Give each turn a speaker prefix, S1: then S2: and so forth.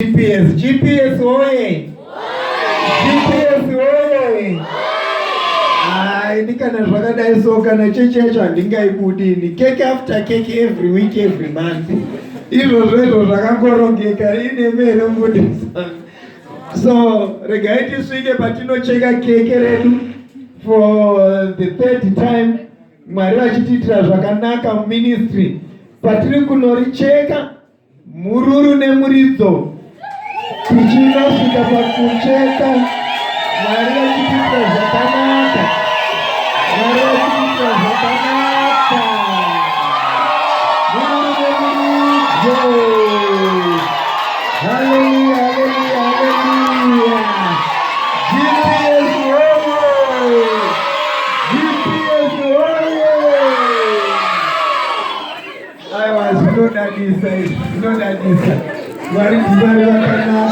S1: GPS oye! GPS oye! Ndikana zvakadai so kana chechi yacho handingaibudini. Cake after cake every week, every month. Izvo zvakangorongeka ine mere mudisa. So regai tisvike patinocheka keke redu for the third time. Mwari vachitiitira zvakanaka muministry. Patiri kunoricheka mururu nemuridzo. Tichinosvika pakucheka Mwari vachitiitira zvakanaka. Mwari vachitiitira zvakanaka. Mururu nemuridzo. Hallelujah, hallelujah, hallelujah. GPS oye! GPS oye! I was not that inside. Not that inside. Mwari tivari vakanaka.